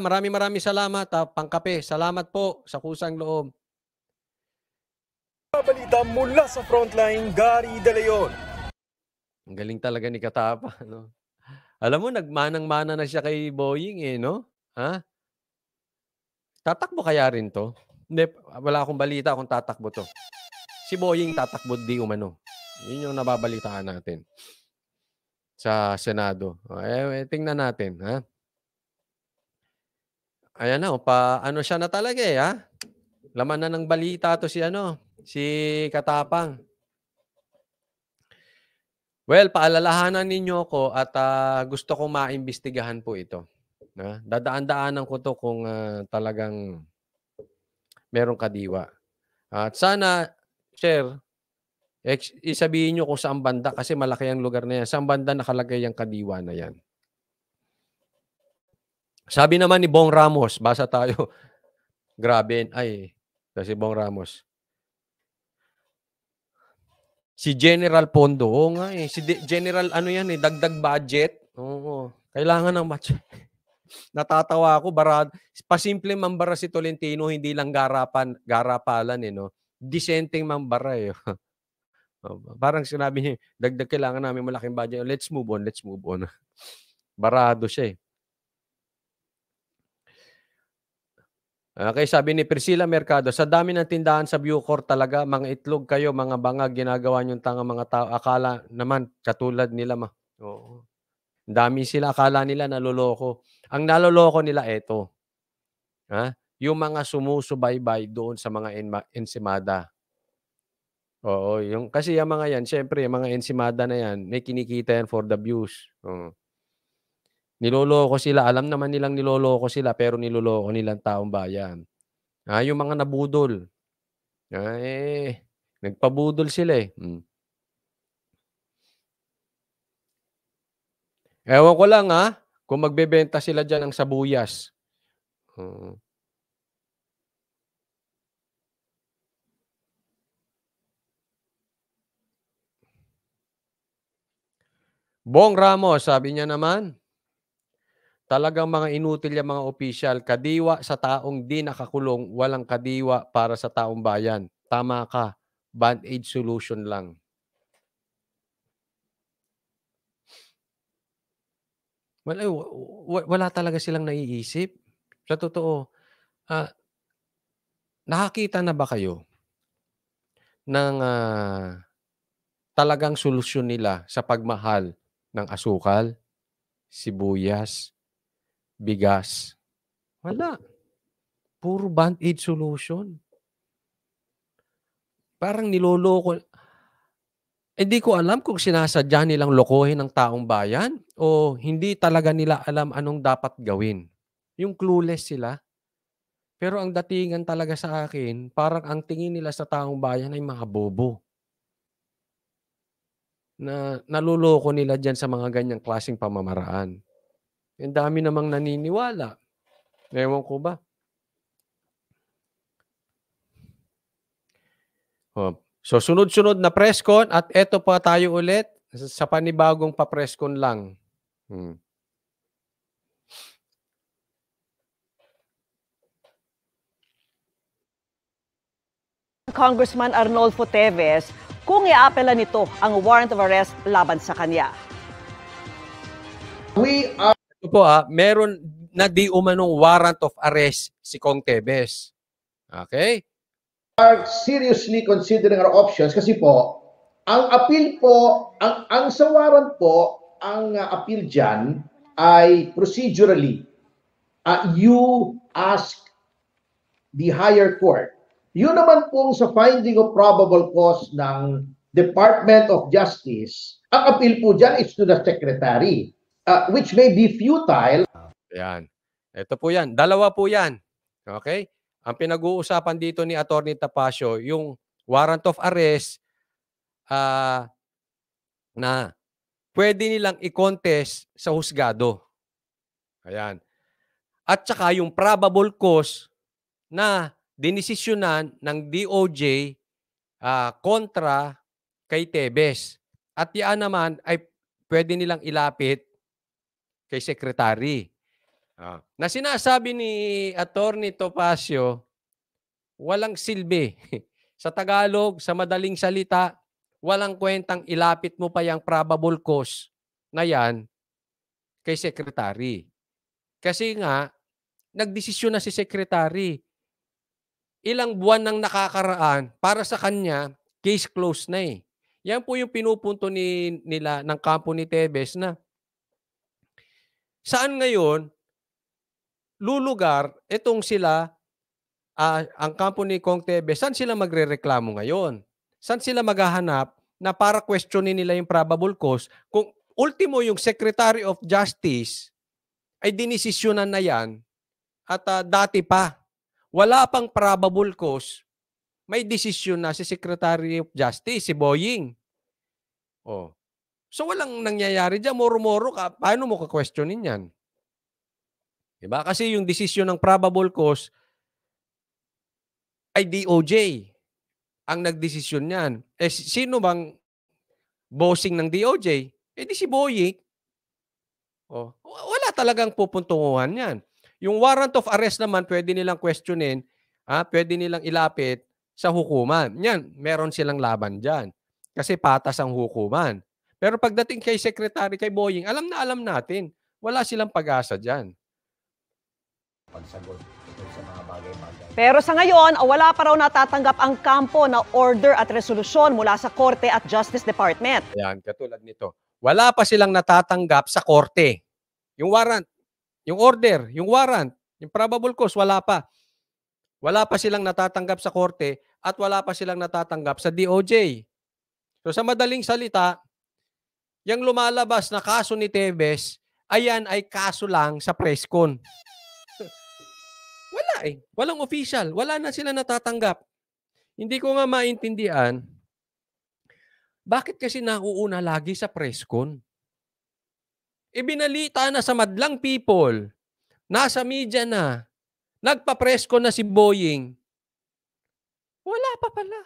Maraming salamat. Pangkape. Salamat po sa kusang loob. Balita mula sa frontline, Gary De Leon. Ang galing talaga ni Katapa, no? Alam mo, nagmanang-mana na siya kay Boying eh, no? Ha? Tatakbo kaya rin to? Hindi, wala akong balita kung tatakbo to. Si Boying tatakbo di umano. Yun yung nababalitaan natin sa Senado. Tingnan natin, ha? Ayan na, ano siya na talaga eh, ha? Laman na ng balita to si Katapang. Well, paalalahanan ninyo ako at gusto kong maimbestigahan po ito. Dadaan-daanan ko to kung talagang merong kadiwa. At sana, Sir, isabihin nyo kung saan banda kasi malaki ang lugar na yan. Saan banda nakalagay ang kadiwa na yan? Sabi naman ni Bong Ramos, basa tayo. Grabe, kasi Bong Ramos. Si General Pondo, oo nga eh. Si General, dagdag budget. Oo. Kailangan ng match. Natatawa ako, pasimple mambara si Tolentino, hindi lang garapalan eh, no? Disenteng mambara eh. Parang sinabi niya, dagdag kailangan namin malaking budget. Let's move on. Barado siya eh. Okay, sabi ni Priscilla Mercado, sa dami ng tindahan sa Bucor talaga, mga itlog kayo, mga bangag, ginagawa niyong tanga mga tao. Akala naman, katulad nila. Oo. Dami sila, akala nila naloloko. Ang naloloko nila, eto. Yung mga sumusubaybay doon sa mga ensimada. Oo, kasi yung mga yan, syempre, yung mga ensimada na yan, may kinikita yan for the views. Oo. Niloloko sila. Alam naman nilang niloloko sila pero niloloko nilang taong bayan. Yung mga nabudol. Nagpabudol sila eh. Ewan ko lang kung magbebenta sila dyan ng sabuyas. Bong Ramos, sabi niya naman, talagang mga inutil yung mga opisyal, kadiwa sa taong di nakakulong, walang kadiwa para sa taong bayan. Tama ka, band-aid solution lang. Wala talaga silang naiisip. Sa totoo, nakakita na ba kayo ng talagang solusyon nila sa pagmahal ng asukal, sibuyas, bigas? Wala. Puro band-aid solution. Parang niloloko. Hindi ko alam kung sinasadya nilang lokohin ng taong bayan o hindi talaga nila alam anong dapat gawin. Yung clueless sila. Pero ang datingan talaga sa akin, parang ang tingin nila sa taong bayan ay mga bobo. Na naluloko nila dyan sa mga ganyang klaseng pamamaraan. Ang dami namang naniniwala. Ewan ko ba? So, sunod-sunod na presscon at eto pa tayo ulit sa panibagong pa-presscon lang. Congressman Arnolfo Teves kung iaapela nito ang warrant of arrest laban sa kanya. Ito po meron na di umanong warrant of arrest si Kong Teves. Okay? Are seriously considering our options kasi po, ang appeal po, ang sa warrant po, ang appeal dyan ay procedurally, you ask the higher court. Yun naman pong sa finding of probable cause ng Department of Justice, ang appeal po dyan is to the Secretary, which may be futile. Yan. Ito po yan. Dalawa po yan. Okay? Ang pinag-uusapan dito ni Atty. Tapasio, yung warrant of arrest na pwede nilang i-contest sa husgado. Ayan. At saka yung probable cause na dinesisyonan ng DOJ kontra kay Teves. At yan naman ay pwede nilang ilapit kay Secretary. Na sinasabi ni Atty. Topacio, walang silbi. Sa Tagalog, sa madaling salita, walang kwentang ilapit mo pa yung probable cause na yan kay Secretary. Kasi nga, nagdesisyon na si Secretary. Ilang buwan nang nakakaraan, para sa kanya, case closed na eh. Yan po yung pinupunto nila ng kampo ni Teves na saan ngayon lulugar itong sila, ang kampo ni Kong Teves, saan sila magrereklamo ngayon? Saan sila maghahanap na para questionin nila yung probable cause kung ultimo yung Secretary of Justice ay dinesisyonan na yan at dati pa, wala pang probable cause, may desisyon na si Secretary of Justice, si Boying. Oh. So walang nangyayari dyan, moro-moro ka, paano mo ka-questionin yan? Diba? Kasi yung desisyon ng probable cause ay DOJ ang nagdesisyon niyan. Eh, sino bang bossing ng DOJ? Eh di si Boying. Oh, wala talagang pupuntunguhan yan. Yung warrant of arrest naman, pwede nilang questionin, pwede nilang ilapit sa hukuman. Yan, meron silang laban dyan. Kasi patas ang hukuman. Pero pagdating kay Secretary, kay Boying, alam na alam natin, wala silang pag-asa dyan. Pero sa ngayon, wala pa raw natatanggap ang kampo na order at resolusyon mula sa Korte at Justice Department. Ayan, katulad nito. Wala pa silang natatanggap sa Korte. Yung warrant, yung order, yung warrant, yung probable cause, wala pa. Wala pa silang natatanggap sa Korte at wala pa silang natatanggap sa DOJ. So sa madaling salita, yung lumalabas na kaso ni Teves, ayan ay kaso lang sa presscon. Wala eh. Walang official. Wala na sila natatanggap. Hindi ko nga maintindihan, bakit kasi nauuna lagi sa presscon? Ibinalita na sa madlang people, nasa media na, nagpa-presscon na si Boying. Wala pa pala.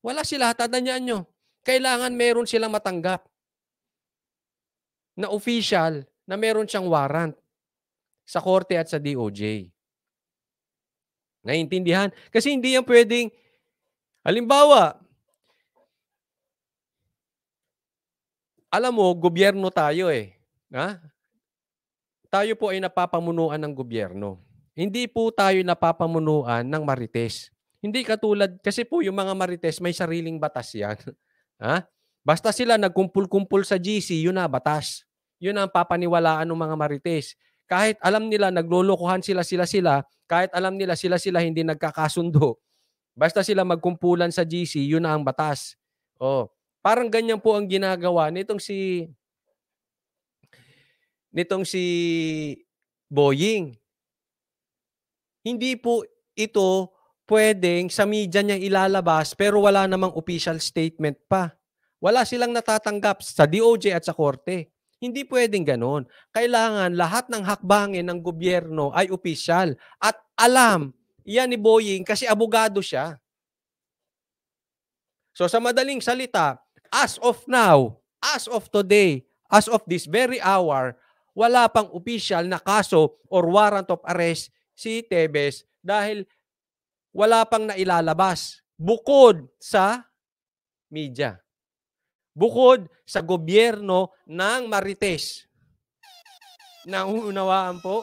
Wala sila. Tandaan nyo, kailangan meron silang matanggap na official na meron siyang warrant sa Korte at sa DOJ. Naiintindihan? Kasi hindi yan pwedeng, halimbawa, alam mo, gobyerno tayo eh. Tayo po ay napapamunuan ng gobyerno. Hindi po tayo napapamunuan ng marites. Hindi katulad, kasi po yung mga marites may sariling batas yan. Basta sila nagkumpul-kumpul sa GC, yun na batas. Yun ang papaniwalaan ng mga marites. Kahit alam nila naglolokohan sila, kahit alam nila sila hindi nagkakasundo, basta sila magkumpulan sa GC, yun na ang batas. Oh, parang ganyan po ang ginagawa nitong si Boying. Hindi po ito pwedeng sa media niya ilalabas pero wala namang official statement pa. Wala silang natatanggap sa DOJ at sa Korte. Hindi pwedeng ganon. Kailangan lahat ng hakbangin ng gobyerno ay opisyal. At alam, yan ni Boying kasi abogado siya. So sa madaling salita, as of now, as of today, as of this very hour, wala pang opisyal na kaso or warrant of arrest si Teves dahil wala pang nailalabas. bukod sa media. Bukod sa gobyerno ng Marites. Nauunawaan po?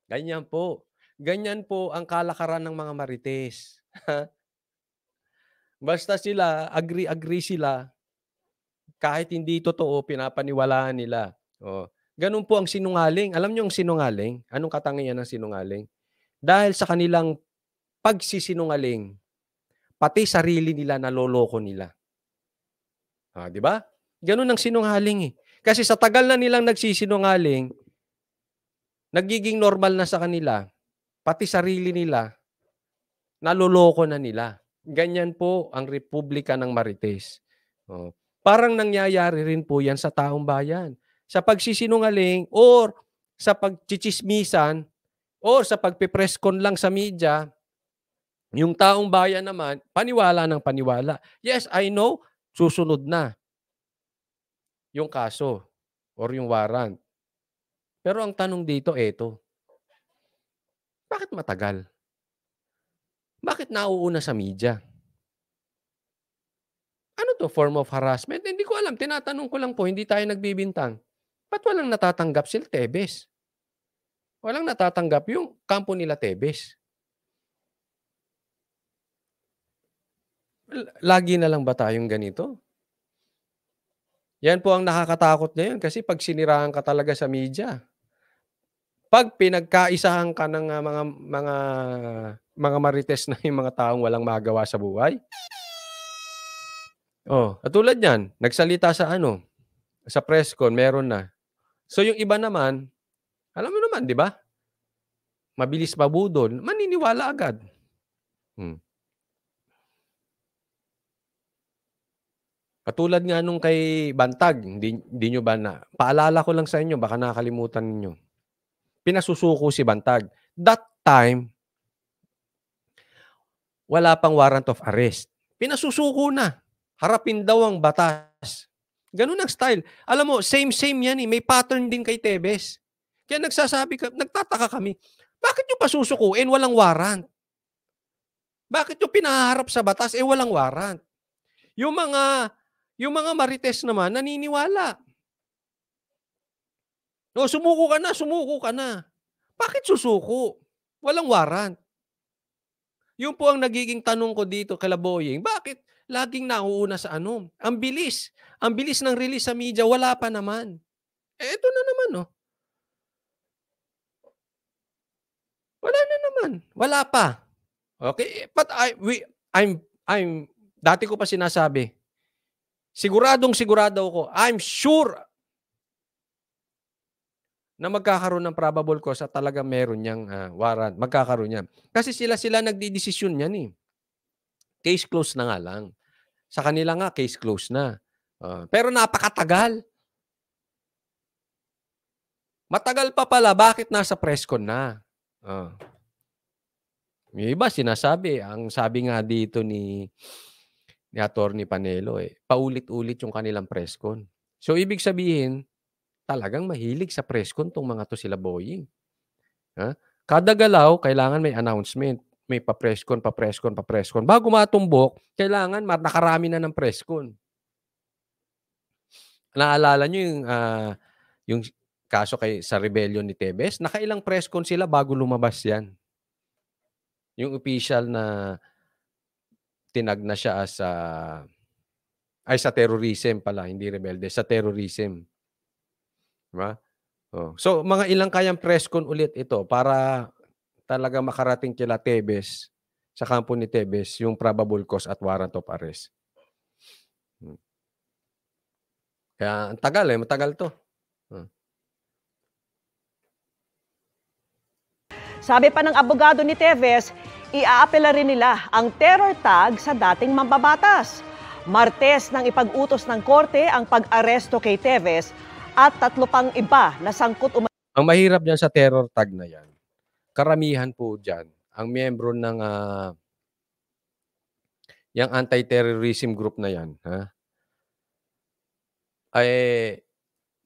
Ganyan po. Ganyan po ang kalakaran ng mga Marites. Basta sila, agree sila, kahit hindi totoo, pinapaniwalaan nila. Oh. Ganun po ang sinungaling. Alam niyo ang sinungaling? Anong katangian ng sinungaling? Dahil sa kanilang pagsisinungaling, pati sarili nila naloloko nila. Di ba? Ganun ang sinungaling eh. Kasi sa tagal na nilang nagsisinungaling, nagiging normal na sa kanila, pati sarili nila, naloloko na nila. Ganyan po ang Republika ng Marites. Oh. Parang nangyayari rin po yan sa taong bayan. Sa pagsisinungaling or sa pagchichismisan or sa pagpipreskon lang sa media, yung taong bayan naman, paniwala ng paniwala. Yes, I know, susunod na yung kaso or yung warrant. Pero ang tanong dito, eto, bakit matagal? Bakit nauuna sa media? Ano to? Form of harassment? Hindi ko alam. Tinatanong ko lang po, hindi tayo nagbibintang. Ba't walang natatanggap sila Tebes? Walang natatanggap yung kampo nila Tebes. Lagi na lang ba tayong ganito? Yan po ang nakakatakot ngayon kasi pag siniraan ka talaga sa media, pag pinagkaisahan ka ng mga Marites na yung mga taong walang magawa sa buhay. Oh, katulad niyan, nagsalita sa sa press con, meron na. So yung iba naman, alam mo naman, 'di ba? Mabilis mabudol, maniniwala agad. Katulad nga nung kay Bantag, hindi nyo ba na, paalala ko lang sa inyo, baka nakakalimutan niyo. Pinasusuko si Bantag. That time, wala pang warrant of arrest. Pinasusuko na. Harapin daw ang batas. Ganun ang style. Alam mo, same yan eh. May pattern din kay Tebes. Kaya nagtataka kami, bakit nyo pasusukuin? Walang warrant. Bakit nyo pinaharap sa batas? Walang warrant. Yung mga Marites naman, naniniwala. No, sumuko ka na. Bakit susuko? Walang warrant. Yun po ang nagiging tanong ko dito kay Laboying. Bakit laging nauuna sa Ang bilis. Ang bilis ng release sa media, wala pa naman. Ito na naman, no? Wala na naman. Wala pa. Okay? But I'm dati ko pa sinasabi, sigurado ako, I'm sure na magkakaroon ng probable cause at talaga meron niyang warrant. Magkakaroon niya. Kasi sila nagdidesisyon niyan eh. Case closed na nga lang. Sa kanila nga, case closed na. Pero napakatagal. Matagal pa pala, bakit nasa presscon na? Yung iba sinasabi, ang sabi nga dito ni Attorney Panelo, paulit-ulit yung kanilang presscon. So, ibig sabihin, talagang mahilig sa presscon tong mga to sila Boying. Kada galaw, kailangan may announcement. May pa-presscon. Bago matumbok, kailangan nakarami na ng presscon. Naalala nyo yung kaso sa rebellion ni Tebes? Nakailang presscon sila bago lumabas yan. Yung official na tinag na siya sa terrorism pala, hindi rebelde, sa terrorism. Diba? So, mga ilang kayang presscon ulit ito para talaga makarating kila Tebes, sa kampo ni Tebes, yung probable cause at warrant of arrest. Kaya, ang tagal matagal to. Sabi pa ng abogado ni Tevez, iaapela rin nila ang terror tag sa dating mambabatas. Martes nang ipag-utos ng korte ang pag-aresto kay Tevez at 3 pang iba na sangkot Ang mahirap dyan sa terror tag na yan, karamihan po dyan, ang miyembro ng yung anti-terrorism group na yan, ay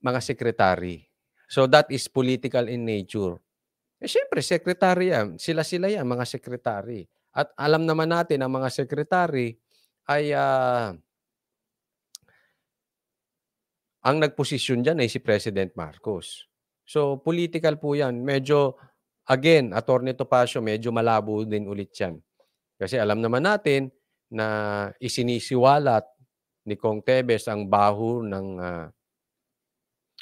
mga sekretary. So that is political in nature. Siyempre, sekretary yan. Sila yan, mga sekretary. At alam naman natin ang mga sekretary ay ang nagposisyon diyan ay si President Marcos. So political po 'yan. Medyo again, Attorney Topacio, medyo malabo din ulit 'yan. Kasi alam naman natin na isinisiwalat ni Kong Tevez ang baho ng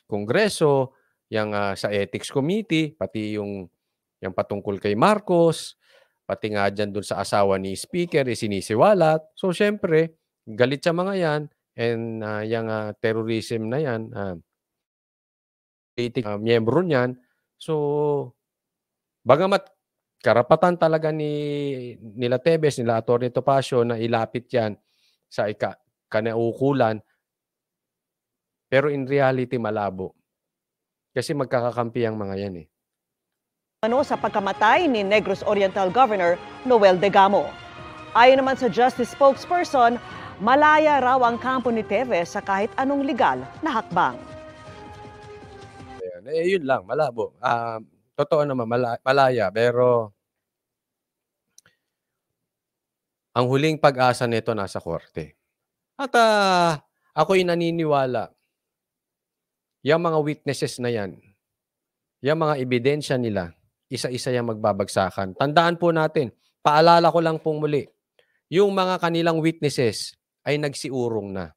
Kongreso, yang sa Ethics Committee, pati yung patungkol kay Marcos, pati nga dyan dun sa asawa ni Speaker, isinisiwalat. So, syempre, galit sa mga yan, and yung terrorism na yan, miyembro niyan. So, bagamat karapatan talaga nila Tevez, nila Atty. Topacio na ilapit yan sa kanaukulan, pero in reality malabo. Kasi magkakakampi ang mga yan eh. Sa pagkamatay ni Negros Oriental Governor Noel Degamo. Ayon naman sa Justice spokesperson, malaya raw ang kampo ni Tevez sa kahit anong legal na hakbang. Yun lang, malabo. Totoo naman, malaya, pero ang huling pag-asa nito nasa korte. At ako'y naniniwala, yung mga witnesses na yan, yung mga ebidensya nila, isa-isa yung magbabagsakan. Tandaan po natin, paalala ko lang pong muli, yung mga kanilang witnesses ay nagsiurong na.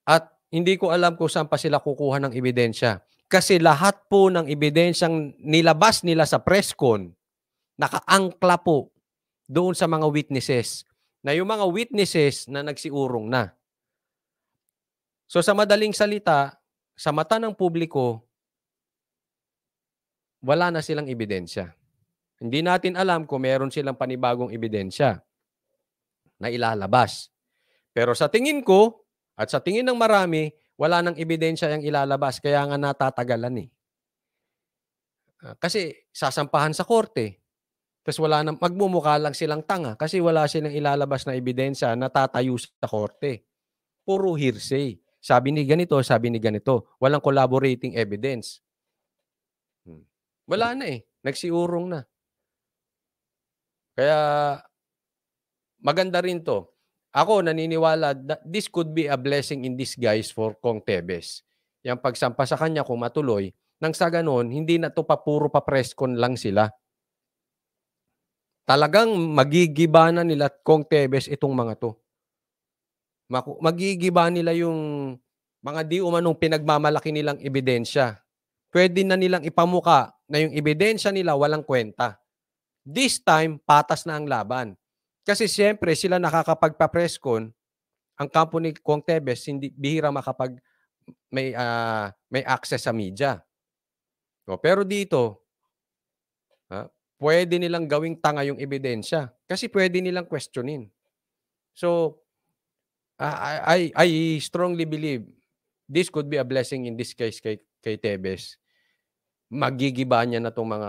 At hindi ko alam kung saan pa sila kukuha ng ebidensya. Kasi lahat po ng ebidensyang nilabas nila sa presscon, nakaangkla po doon sa mga witnesses. Na yung mga witnesses na nagsiurong na. So sa madaling salita, sa mata ng publiko, wala na silang ebidensya. Hindi natin alam kung meron silang panibagong ebidensya na ilalabas. Pero sa tingin ko, at sa tingin ng marami, wala nang ebidensya yung ilalabas, kaya nga natatagalan eh. Kasi sasampahan sa korte. Tapos wala nang, magmumukha lang silang tanga kasi wala silang ilalabas na ebidensya na tatayo sa korte. Puro hearsay. Sabi ni ganito, sabi ni ganito. Walang collaborating evidence. Wala na eh. Nagsiurong na. Kaya maganda rin to. Ako naniniwala that this could be a blessing in disguise for Kong Tevez. Yung pagsampa sa kanya kung matuloy, nang sa ganon, hindi na to puro pa presscon lang sila. Talagang magigiba na nila Kong Tevez itong mga to. Magigiba nila yung mga di umanong pinagmamalaki nilang ebidensya. Pwede na nilang ipamuka na yung ebidensya nila walang kwenta. This time, patas na ang laban. Kasi siyempre, sila nakakapagpa-presscon, ang kampo ni Kong Tevez, hindi bihira may access sa media. Pero dito, pwede nilang gawing tanga yung ebidensya. Kasi pwede nilang questionin. So, I strongly believe this could be a blessing in this case kay Tevez. Magigiba niya na itong mga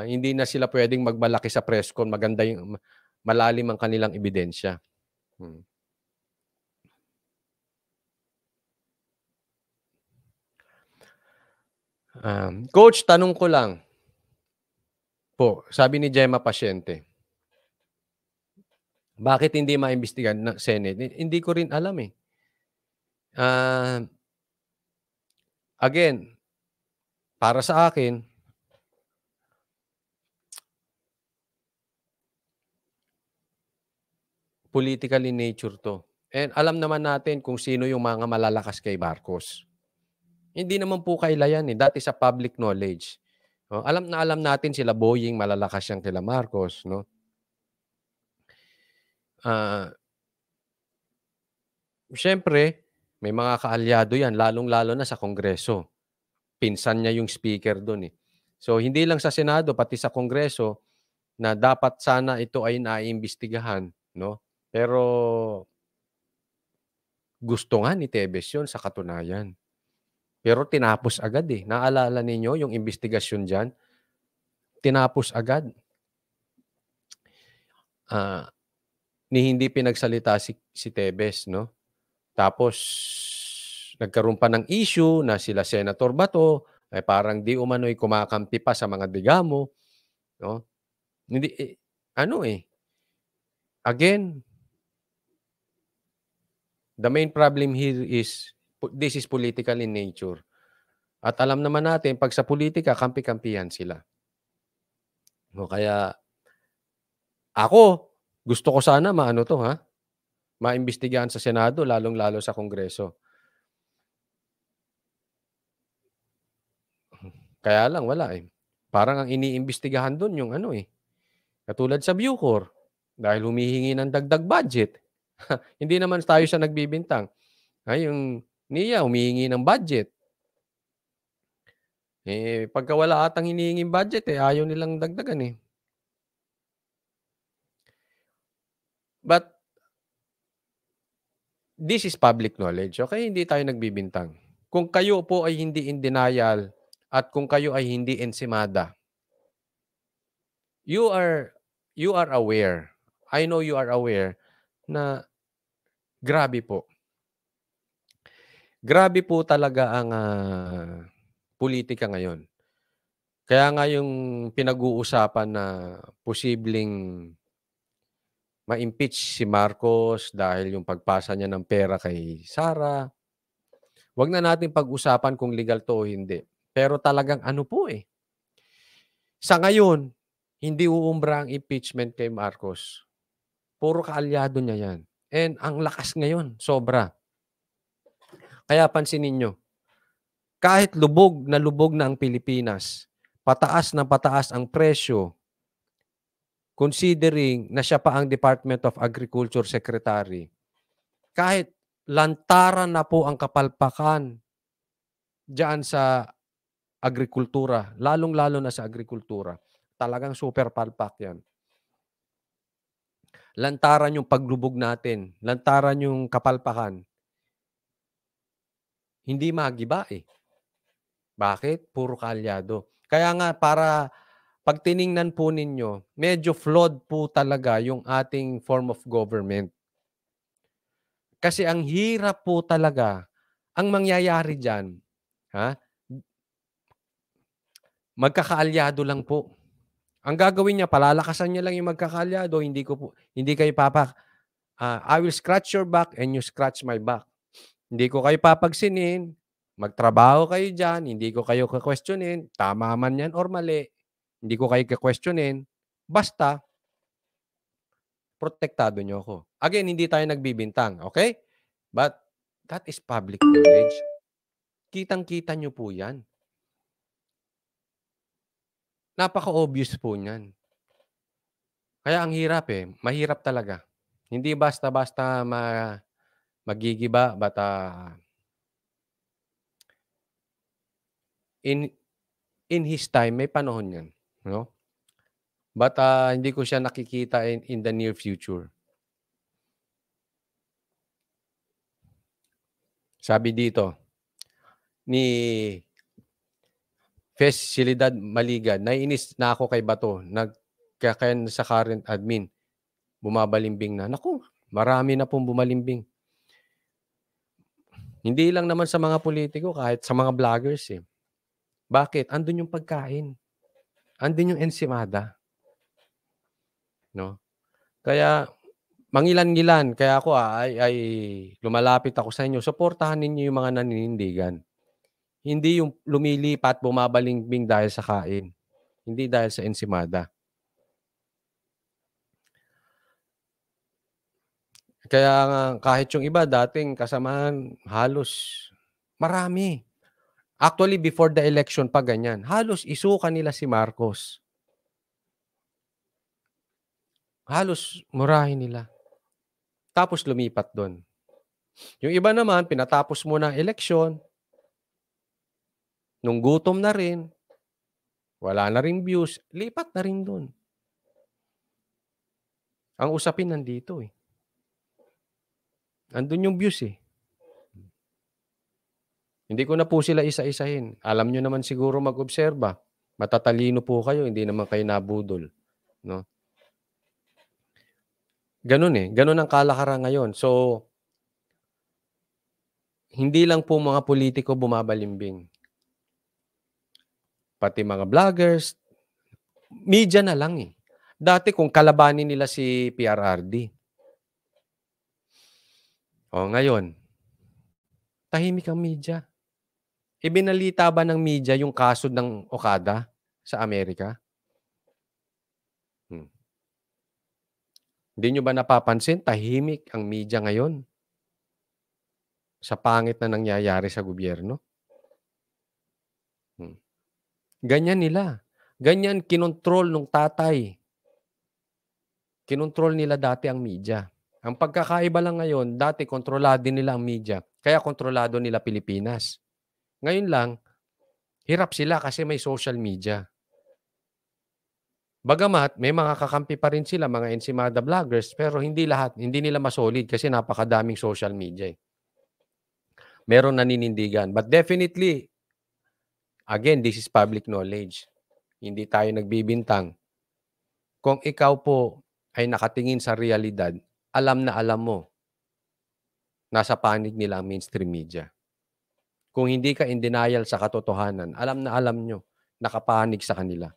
hindi na sila pwedeng magmalaki sa presscon, maganda yung malalim ang kanilang ebidensya. Coach, tanong ko lang po, sabi ni Gemma Pasyente, bakit hindi maimbestigahan ng Senate? Hindi ko rin alam eh. Again, para sa akin, political in nature to. And alam naman natin kung sino yung mga malalakas kay Marcos. Hindi naman po kaila yan eh. That is a public knowledge. Alam natin sila Boying, malalakas yan kila Marcos. No? Siyempre, may mga kaalyado yan, lalong-lalo na sa Kongreso. Pinsan niya yung speaker doon eh. So, hindi lang sa Senado, pati sa Kongreso, na dapat sana ito ay naiimbestigahan. No? Pero, gusto nga ni Tevez yun sa katunayan. Pero tinapos agad eh. Naalala ninyo yung investigasyon dyan? Tinapos agad. Ni hindi pinagsalita si Tevez, no? Tapos, nagkaroon pa ng issue na sila Senator Bato, ay parang di umano'y kumakampi pa sa mga Degamo, no? Hindi, again, the main problem here is, this is political in nature. At alam naman natin, pag sa politika, kampi-kampihan sila. No, kaya, ako, gusto ko sana maimbestigahan sa Senado, lalong-lalo sa Kongreso. Kaya lang, wala eh. Parang ang iniimbestigahan doon yung katulad sa Bucor, dahil humihingi ng dagdag budget. Hindi naman tayo siya nagbibintang. Yung NIA, humihingi ng budget. Pagka wala atang hinihinging budget, ayaw nilang dagdagan eh. But, this is public knowledge, okay? Hindi tayo nagbibintang. Kung kayo po ay hindi in denial at kung kayo ay hindi ensimada, you are aware. I know you are aware na grabe po. Grabe po talaga ang politika ngayon. Kaya nga yung pinag-uusapan na posibleng ma-impeach si Marcos dahil yung pagpasa niya ng pera kay Sara. Wag na natin pag-usapan kung legal to o hindi. Pero talagang sa ngayon, hindi uumbra ang impeachment kay Marcos. Puro kaalyado niya yan. And ang lakas ngayon, sobra. Kaya pansinin nyo, kahit lubog na ang Pilipinas, pataas na pataas ang presyo, considering na siya pa ang Department of Agriculture Secretary, kahit lantaran na po ang kapalpakan diyan sa agrikultura, lalong-lalo na sa agrikultura, talagang super palpak yan. Lantaran yung paglubog natin, lantaran yung kapalpakan, hindi magiba eh. Bakit? Puro kaalyado. Kaya nga para pag tiningnan po ninyo, medyo flawed po talaga yung ating form of government. Kasi ang hirap po talaga, ang mangyayari dyan, magkakaalyado lang po. Ang gagawin niya, palalakasan niya lang yung magkakaalyado, hindi kayo I will scratch your back and you scratch my back. Hindi ko kayo papagsinin, magtrabaho kayo dyan, hindi ko kayo ka-questionin, tama man yan or mali, hindi ko kayo ka-questionin, basta, protektado nyo ako. Again, hindi tayo nagbibintang, okay? But, that is public knowledge. Kitang-kita nyo po yan. Napaka-obvious po niyan. Kaya ang hirap mahirap talaga. Hindi basta-basta magigiba, but in his time, may panahon yan. No? But hindi ko siya nakikita in the near future. Sabi dito, ni Facilidad Maligan, naiinis na ako kay Bato, nagkakayan sa current admin, bumabalimbing na. Naku, marami na pong bumalimbing. Hindi lang naman sa mga politiko, kahit sa mga vloggers Bakit? Andun yung pagkain. Andun yung ensimada. No? Kaya, mangilan-ngilan, kaya ako ay lumalapit ako sa inyo, suportahan ninyo yung mga naninindigan. Hindi yung lumilipat, bumabalimbing dahil sa kain. Hindi dahil sa ensimada. Kaya nga, kahit yung iba, dating kasamahan, halos marami. Actually, before the election pa ganyan, halos isuka nila si Marcos. Halos murahin nila. Tapos lumipat doon. Yung iba naman, pinatapos muna ang eleksyon, nung gutom na rin, wala na rin views, lipat na rin doon. Ang usapin nandito Andun yung views Hindi ko na po sila isa-isahin. Alam nyo naman siguro mag-obserba. Matatalino po kayo, hindi naman kayo nabudol. No? Ganun Ganun ang kalakaran ngayon. So, hindi lang po mga politiko bumabalimbing. Pati mga vloggers, media na lang Dati kung kalabanin nila si PRRD. O ngayon, tahimik ang media. Ibinalita ba ng media yung kaso ng Okada sa Amerika? Hindi nyo ba napapansin, tahimik ang media ngayon sa pangit na nangyayari sa gobyerno? Ganyan nila. Ganyan kinontrol nung tatay. Kinontrol nila dati ang media. Ang pagkakaiba lang ngayon, dati kontrolado nila ang media. Kaya kontrolado nila Pilipinas. Ngayon lang, hirap sila kasi may social media. Bagamat may mga kakampi pa rin sila, mga ensimada vloggers, pero hindi lahat, hindi nila masolid kasi napakadaming social media. Meron naninindigan. But definitely, again, this is public knowledge. Hindi tayo nagbibintang. Kung ikaw po ay nakatingin sa realidad, alam na alam mo, nasa panig nila ang mainstream media. Kung hindi ka in denial sa katotohanan, alam na alam nyo, nakapanig sa kanila.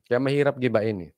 Kaya mahirap gibain eh.